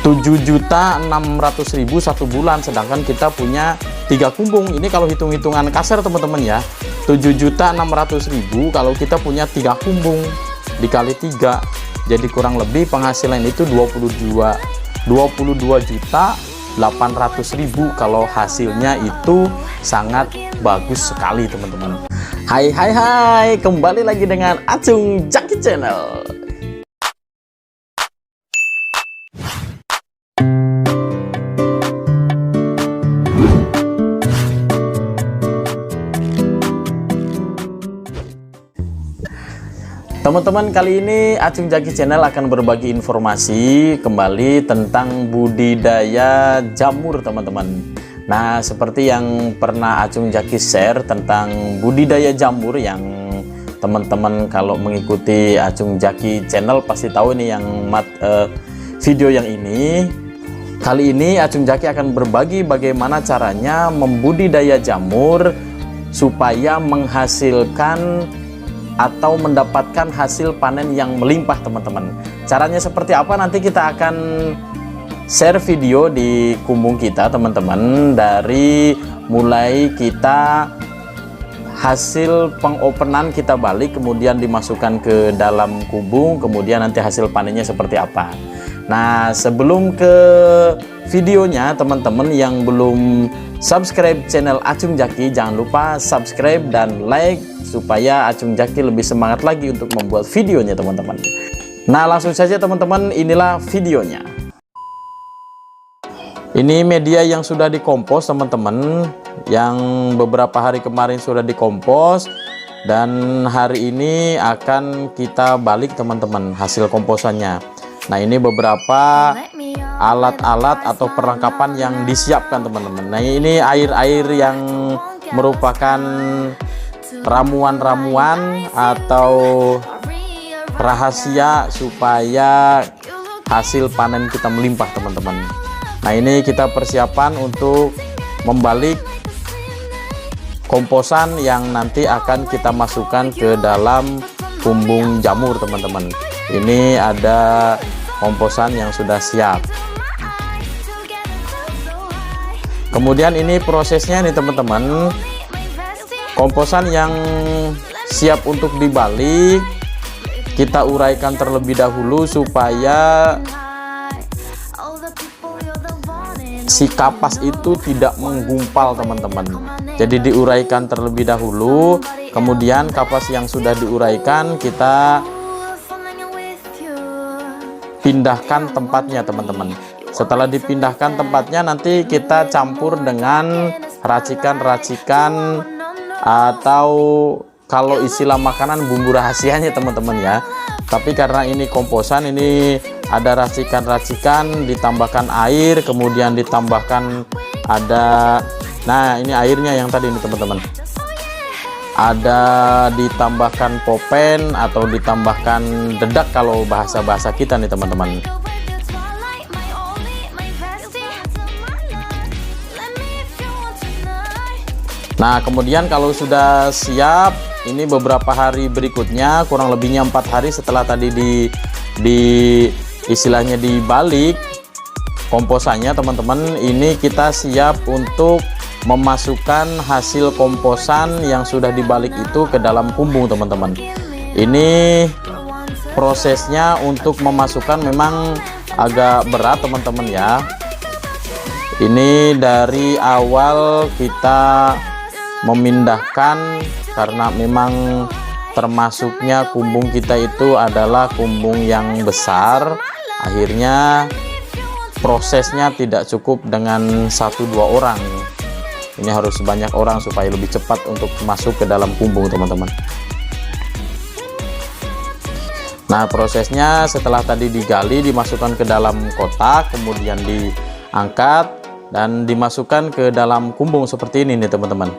7.600.000 satu bulan, sedangkan kita punya 3 kumbung. Ini kalau hitung-hitungan kasar teman-teman ya, 7.600.000 kalau kita punya 3 kumbung dikali 3, jadi kurang lebih penghasilan itu 22.800.000 kalau hasilnya itu sangat bagus sekali teman-teman. Hai, kembali lagi dengan Acung Jaki Channel. Teman-teman, kali ini Acung Jaki Channel akan berbagi informasi kembali tentang budidaya jamur teman-teman. Nah, seperti yang pernah Acung Jaki share tentang budidaya jamur, yang teman-teman kalau mengikuti Acung Jaki Channel pasti tahu ini yang video yang ini. Kali ini Acung Jaki akan berbagi bagaimana caranya membudidaya jamur supaya menghasilkan atau mendapatkan hasil panen yang melimpah teman-teman. Caranya seperti apa nanti kita akan share video di kumbung kita teman-teman, dari mulai kita hasil pengopenan kita balik kemudian dimasukkan ke dalam kumbung, kemudian nanti hasil panennya seperti apa. Nah, sebelum ke videonya, teman-teman yang belum subscribe channel Acung Jaki, jangan lupa subscribe dan like supaya Acung Jaki lebih semangat lagi untuk membuat videonya teman-teman. Nah, langsung saja teman-teman, inilah videonya. Ini media yang sudah dikompos teman-teman, yang beberapa hari kemarin sudah dikompos, dan hari ini akan kita balik teman-teman hasil komposannya. Nah, ini beberapa alat-alat atau perlengkapan yang disiapkan teman-teman. Nah, ini air-air yang merupakan ramuan-ramuan atau rahasia supaya hasil panen kita melimpah teman-teman. Nah, ini kita persiapan untuk membalik komposan yang nanti akan kita masukkan ke dalam kumbung jamur teman-teman. Ini ada komposan yang sudah siap. Kemudian ini prosesnya nih teman-teman. Komposan yang siap untuk dibalik kita uraikan terlebih dahulu supaya si kapas itu tidak menggumpal teman-teman. Jadi diuraikan terlebih dahulu, kemudian kapas yang sudah diuraikan kita pindahkan tempatnya teman-teman. Setelah dipindahkan tempatnya, nanti kita campur dengan racikan-racikan atau kalau istilah makanan bumbu rahasianya teman-teman ya. Tapi karena ini komposan, ini ada racikan-racikan, ditambahkan air, kemudian ditambahkan ada, nah ini airnya yang tadi ini teman-teman, ada ditambahkan popen atau ditambahkan dedak kalau bahasa-bahasa kita nih teman-teman. Nah, kemudian kalau sudah siap, ini beberapa hari berikutnya, kurang lebihnya 4 hari setelah tadi istilahnya dibalik komposannya teman-teman, ini kita siap untuk memasukkan hasil komposan yang sudah dibalik itu ke dalam kumbung teman-teman. Ini prosesnya untuk memasukkan memang agak berat teman-teman ya. Ini dari awal kita memindahkan karena memang termasuknya kumbung kita itu adalah kumbung yang besar, akhirnya prosesnya tidak cukup dengan 1-2 orang. Ini harus banyak orang supaya lebih cepat untuk masuk ke dalam kumbung teman-teman. Nah, prosesnya setelah tadi digali, dimasukkan ke dalam kotak, kemudian diangkat dan dimasukkan ke dalam kumbung seperti ini nih teman-teman.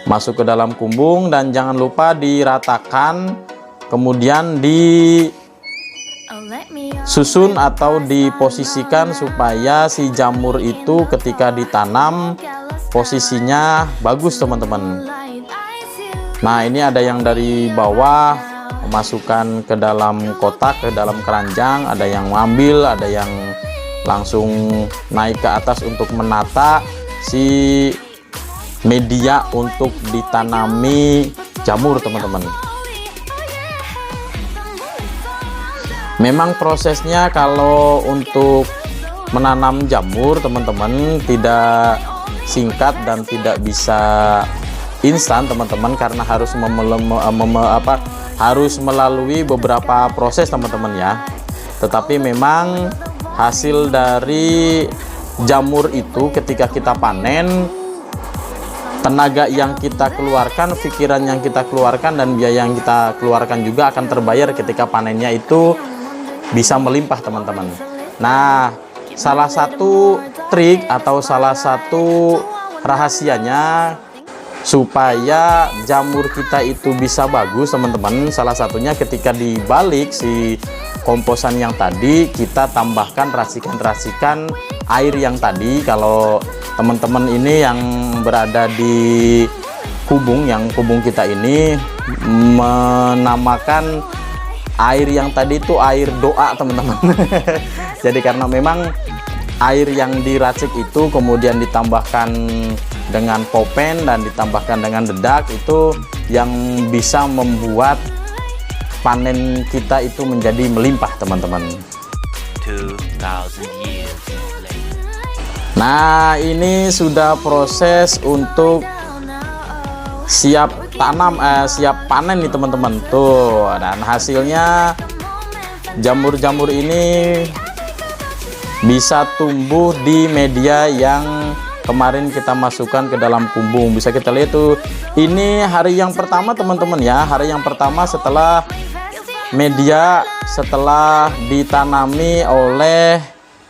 Masuk ke dalam kumbung dan jangan lupa diratakan, kemudian disusun atau diposisikan supaya si jamur itu ketika ditanam posisinya bagus teman-teman. Nah, ini ada yang dari bawah masukkan ke dalam kotak, ke dalam keranjang, ada yang mengambil, ada yang langsung naik ke atas untuk menata si media untuk ditanami jamur teman-teman. Memang prosesnya kalau untuk menanam jamur teman-teman tidak singkat dan tidak bisa instan teman-teman, karena harus harus melalui beberapa proses teman-teman ya. Tetapi memang hasil dari jamur itu ketika kita panen, tenaga yang kita keluarkan, pikiran yang kita keluarkan, dan biaya yang kita keluarkan juga akan terbayar ketika panennya itu bisa melimpah teman-teman. Nah, salah satu trik atau salah satu rahasianya supaya jamur kita itu bisa bagus teman-teman, salah satunya ketika dibalik si komposan yang tadi, kita tambahkan racikan-racikan air yang tadi. Kalau teman-teman ini yang berada di kubung, yang kubung kita ini menamakan air yang tadi itu air doa teman-teman. Jadi karena memang air yang diracik itu kemudian ditambahkan dengan popen dan ditambahkan dengan dedak, itu yang bisa membuat panen kita itu menjadi melimpah teman-teman. 2000 years later. Nah, ini sudah proses untuk siap tanam, siap panen nih teman-teman tuh, dan hasilnya jamur-jamur ini bisa tumbuh di media yang kemarin kita masukkan ke dalam kubung. Bisa kita lihat tuh, ini hari yang pertama teman-teman ya, hari yang pertama setelah media, setelah ditanami oleh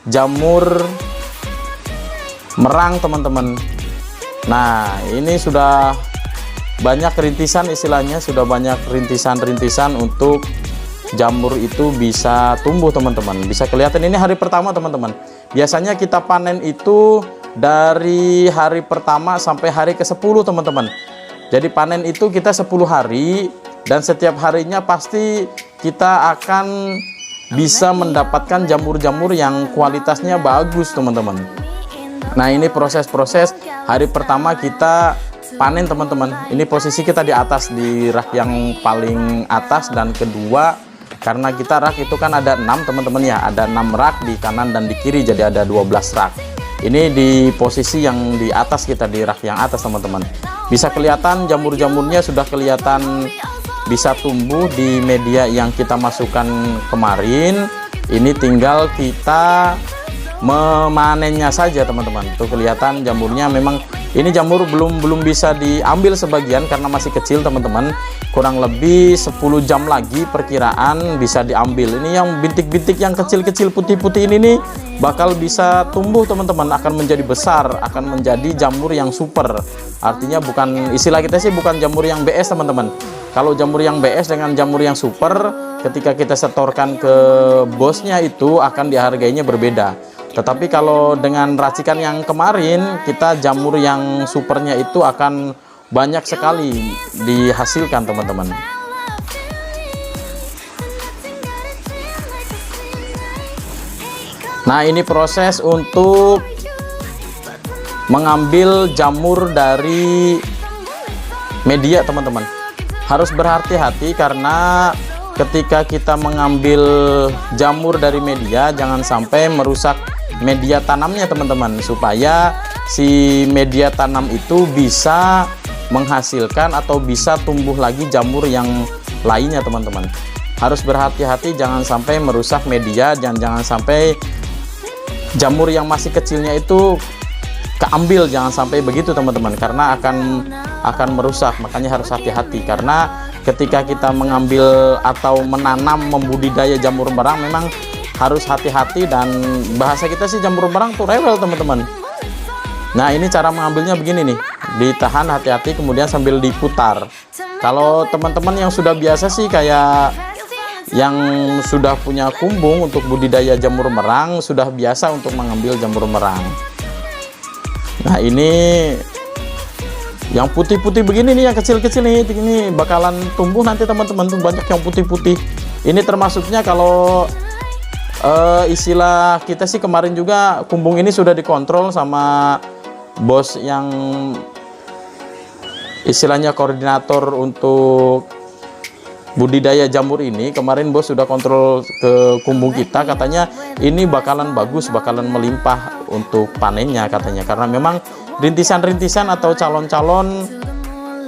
jamur merang teman-teman. Nah, ini sudah banyak rintisan, istilahnya sudah banyak rintisan-rintisan untuk jamur itu bisa tumbuh teman-teman. Bisa kelihatan ini hari pertama teman-teman. Biasanya kita panen itu dari hari pertama sampai hari ke-10 teman-teman. Jadi panen itu kita 10 hari, dan setiap harinya pasti kita akan bisa mendapatkan jamur-jamur yang kualitasnya bagus teman-teman. Nah, ini proses-proses hari pertama kita panen teman-teman. Ini posisi kita di atas, di rak yang paling atas, dan kedua karena kita rak itu kan ada 6 teman-teman ya, ada 6 rak di kanan dan di kiri, jadi ada 12 rak. Ini di posisi yang di atas, kita di rak yang atas teman-teman. Bisa kelihatan jamur-jamurnya sudah kelihatan bisa tumbuh di media yang kita masukkan kemarin. Ini tinggal kita memanennya saja teman-teman. Tuh kelihatan jamurnya. Memang ini jamur belum bisa diambil sebagian karena masih kecil teman-teman. Kurang lebih 10 jam lagi perkiraan bisa diambil. Ini yang bintik-bintik yang kecil-kecil putih-putih ini nih bakal bisa tumbuh teman-teman, akan menjadi besar, akan menjadi jamur yang super. Artinya bukan, istilah kita sih bukan jamur yang BS teman-teman. Kalau jamur yang BS dengan jamur yang super, ketika kita setorkan ke bosnya itu akan dihargainya berbeda. Tetapi kalau dengan racikan yang kemarin, kita jamur yang supernya itu akan banyak sekali dihasilkan teman-teman. Nah, ini proses untuk mengambil jamur dari media teman-teman. Harus berhati-hati karena ketika kita mengambil jamur dari media, jangan sampai merusak media tanamnya teman-teman, supaya si media tanam itu bisa menghasilkan atau bisa tumbuh lagi jamur yang lainnya teman-teman. Harus berhati-hati, jangan sampai merusak media, dan jangan sampai jamur yang masih kecilnya itu keambil, jangan sampai begitu teman-teman, karena akan merusak. Makanya harus hati-hati, karena ketika kita mengambil atau menanam, membudidaya jamur merang memang harus hati-hati, dan bahasa kita sih jamur merang tuh rewel teman-teman. Nah, ini cara mengambilnya begini nih, ditahan hati-hati kemudian sambil diputar. Kalau teman-teman yang sudah biasa sih kayak yang sudah punya kumbung untuk budidaya jamur merang, sudah biasa untuk mengambil jamur merang. Nah, ini Yang putih-putih begini nih, yang kecil-kecil nih, ini bakalan tumbuh nanti teman-teman, tuh banyak yang putih-putih. Ini termasuknya kalau istilah kita sih kemarin juga, kumbung ini sudah dikontrol sama bos yang istilahnya koordinator untuk budidaya jamur ini. Kemarin bos sudah kontrol ke kumbung kita, katanya ini bakalan bagus, bakalan melimpah untuk panennya katanya, karena memang rintisan-rintisan atau calon-calon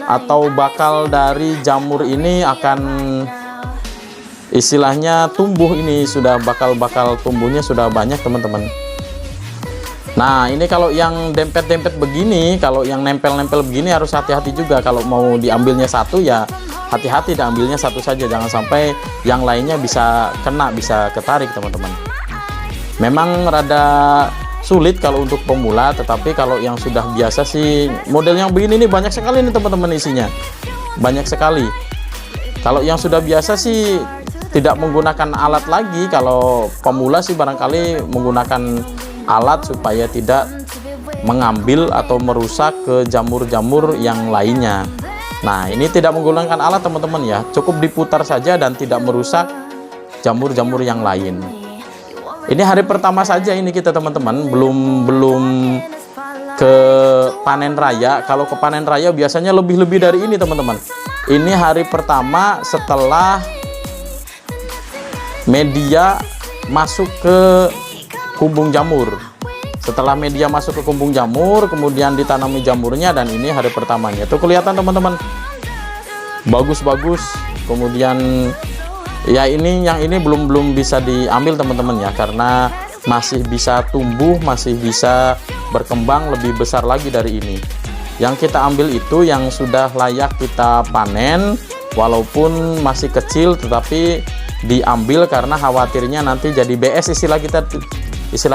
atau bakal dari jamur ini akan istilahnya tumbuh, ini sudah bakal tumbuhnya sudah banyak teman-teman. Nah ini kalau yang dempet-dempet begini, kalau yang nempel-nempel begini harus hati-hati juga. Kalau mau diambilnya satu ya hati-hati, diambilnya satu saja, jangan sampai yang lainnya bisa kena, bisa ketarik teman-teman. Memang rada sulit kalau untuk pemula, tetapi kalau yang sudah biasa sih model yang begini nih banyak sekali nih teman-teman, isinya banyak sekali. Kalau yang sudah biasa sih tidak menggunakan alat lagi. Kalau pemula sih barangkali menggunakan alat supaya tidak mengambil atau merusak ke jamur-jamur yang lainnya. Nah ini tidak menggunakan alat teman-teman ya, cukup diputar saja dan tidak merusak jamur-jamur yang lain. Ini hari pertama saja ini kita teman-teman, belum ke panen raya. Kalau ke panen raya biasanya lebih dari ini teman-teman. Ini hari pertama setelah media masuk ke kumbung jamur. Setelah media masuk ke kumbung jamur, kemudian ditanami jamurnya, dan ini hari pertamanya. Tuh kelihatan teman-teman, bagus-bagus. Kemudian ya ini yang ini belum bisa diambil teman-teman ya, karena masih bisa tumbuh, masih bisa berkembang lebih besar lagi dari ini. Yang kita ambil itu yang sudah layak kita panen, walaupun masih kecil tetapi diambil karena khawatirnya nanti jadi BS, istilah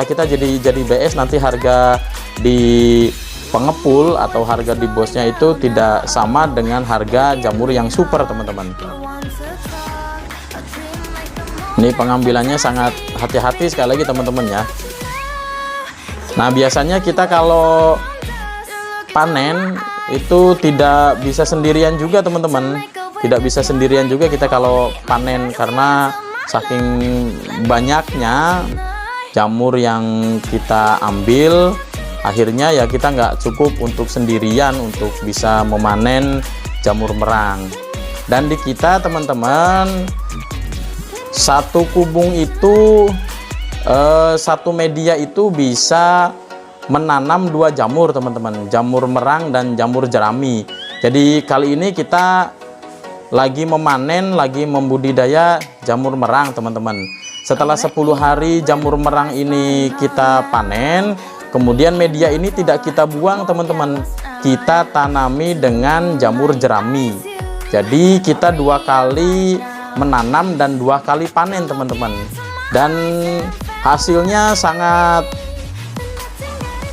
kita jadi BS, nanti harga di pengepul atau harga di bosnya itu tidak sama dengan harga jamur yang super teman-teman. Ini pengambilannya sangat hati-hati sekali lagi teman-teman ya. Nah biasanya kita kalau panen itu tidak bisa sendirian juga teman-teman, tidak bisa sendirian juga kita kalau panen, karena saking banyaknya jamur yang kita ambil, akhirnya ya kita nggak cukup untuk sendirian untuk bisa memanen jamur merang. Dan di kita teman-teman, satu kubung itu satu media itu bisa menanam 2 jamur teman-teman, jamur merang dan jamur jerami. Jadi kali ini kita lagi memanen, lagi membudidaya jamur merang teman-teman. Setelah 10 hari jamur merang ini kita panen, kemudian media ini tidak kita buang teman-teman, kita tanami dengan jamur jerami. Jadi kita 2 kali menanam dan 2 kali panen teman-teman, dan hasilnya sangat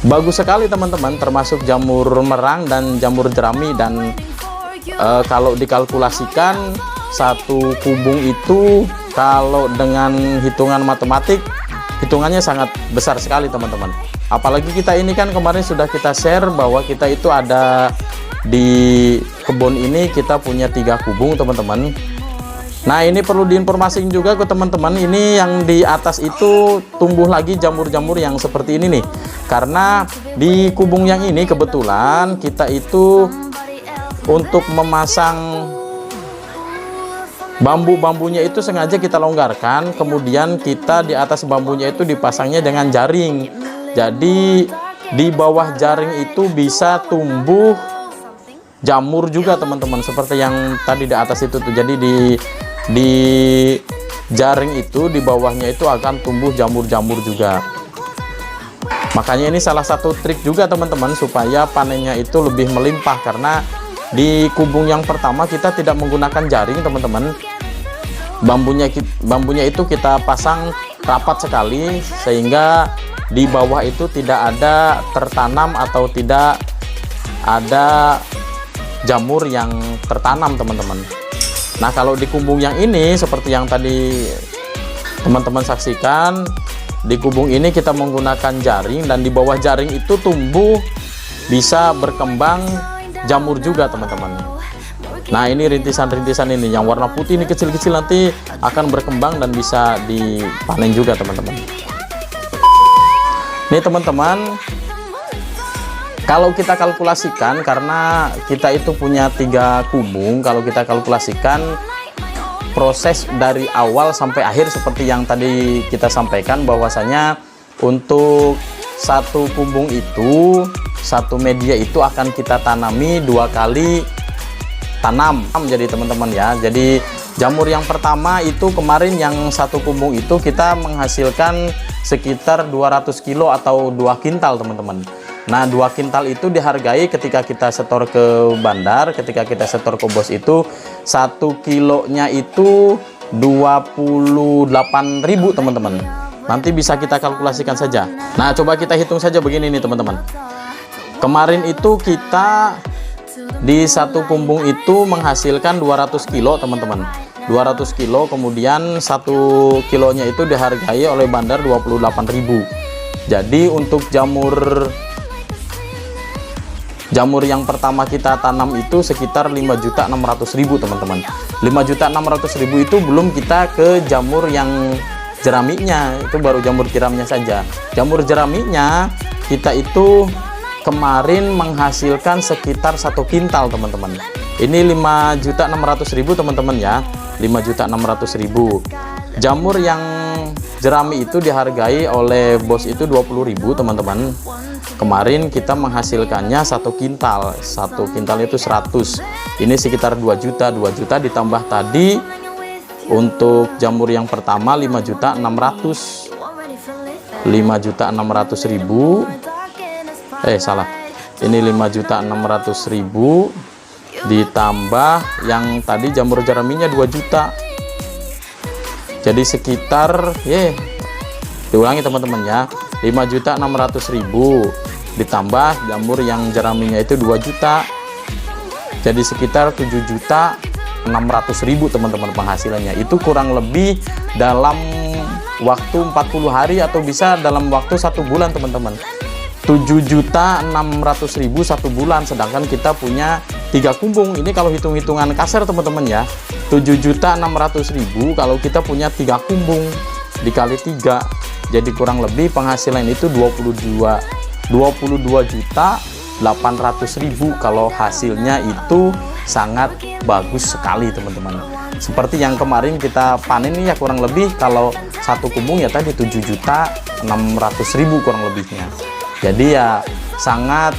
bagus sekali teman-teman, termasuk jamur merang dan jamur jerami. Dan kalau dikalkulasikan satu kubung itu kalau dengan hitungan matematik, hitungannya sangat besar sekali teman-teman. Apalagi kita ini kan kemarin sudah kita share bahwa kita itu ada di kebun ini kita punya 3 kubung teman-teman. Nah ini perlu diinformasikan juga ke teman-teman, ini yang di atas itu tumbuh lagi jamur-jamur yang seperti ini nih, karena di kubung yang ini kebetulan kita itu untuk memasang bambu-bambunya itu sengaja kita longgarkan, kemudian kita di atas bambunya itu dipasangnya dengan jaring. Jadi di bawah jaring itu bisa tumbuh jamur juga teman-teman, seperti yang tadi di atas itu tuh. Jadi di jaring itu di bawahnya itu akan tumbuh jamur-jamur juga. Makanya ini salah satu trik juga teman-teman supaya panennya itu lebih melimpah, karena di kubung yang pertama kita tidak menggunakan jaring teman-teman. Bambunya itu kita pasang rapat sekali sehingga di bawah itu tidak ada tertanam atau tidak ada jamur yang tertanam teman-teman. Nah kalau di kubung yang ini seperti yang tadi teman-teman saksikan, di kubung ini kita menggunakan jaring, dan di bawah jaring itu tumbuh bisa berkembang jamur juga teman-teman. Nah ini rintisan-rintisan ini yang warna putih ini kecil-kecil nanti akan berkembang dan bisa dipanen juga teman-teman. Nih teman-teman, kalau kita kalkulasikan, karena kita itu punya 3 kubung, kalau kita kalkulasikan proses dari awal sampai akhir seperti yang tadi kita sampaikan, bahwasanya untuk satu kubung itu, satu media itu akan kita tanami 2 kali tanam. Jadi teman-teman ya, jadi jamur yang pertama itu kemarin yang satu kubung itu kita menghasilkan sekitar 200 kilo atau 2 kintal teman-teman. Nah 2 kintal itu dihargai ketika kita setor ke bandar, ketika kita setor ke bos itu 1 kilonya itu 28.000 teman-teman. Nanti bisa kita kalkulasikan saja. Nah coba kita hitung saja begini nih teman-teman. Kemarin itu kita di satu kumbung itu menghasilkan 200 kilo teman-teman, 200 kilo, kemudian 1 kilonya itu dihargai oleh bandar 28.000. Jadi untuk jamur yang pertama kita tanam itu sekitar 5.600.000 teman-teman. 5.600.000 itu belum kita ke jamur yang jeramiknya, itu baru jamur tiramnya saja. Jamur jeramiknya kita itu kemarin menghasilkan sekitar 1 kintal teman-teman. Ini 5.600.000 teman-teman ya, 5.600.000. Jamur yang jerami itu dihargai oleh bos itu 20.000 teman-teman. Kemarin kita menghasilkannya 1 kintal, 1 kintal itu 100. Ini sekitar 2 juta ditambah tadi untuk jamur yang pertama 5.600.000. Salah, ini 5.600.000 ditambah yang tadi jamur jeraminya 2 juta, jadi sekitar diulangi teman-teman ya, 5.600.000 ditambah jamur yang jeraminya itu 2 juta, jadi sekitar 7.600.000 teman-teman penghasilannya. Itu kurang lebih dalam waktu 40 hari atau bisa dalam waktu 1 bulan teman-teman. 7.600.000 1 bulan, sedangkan kita punya 3 kumbung. Ini kalau hitung-hitungan kasar teman-teman ya, 7.600.000 kalau kita punya 3 kumbung dikali 3, jadi kurang lebih penghasilan itu 22.800.000 kalau hasilnya itu sangat bagus sekali teman-teman. Seperti yang kemarin kita panen ini ya, kurang lebih kalau 1 kumbung ya tadi 7.600.000 kurang lebihnya. Jadi ya sangat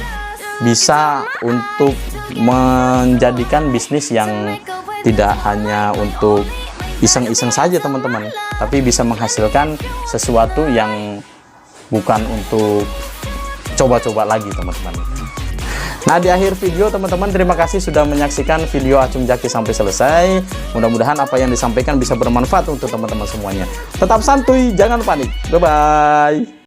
bisa untuk menjadikan bisnis yang tidak hanya untuk iseng-iseng saja teman-teman, tapi bisa menghasilkan sesuatu yang bukan untuk coba-coba lagi teman-teman. Nah di akhir video teman-teman, terima kasih sudah menyaksikan video Acung Jaki sampai selesai. Mudah-mudahan apa yang disampaikan bisa bermanfaat untuk teman-teman semuanya. Tetap santuy, jangan panik. Bye-bye.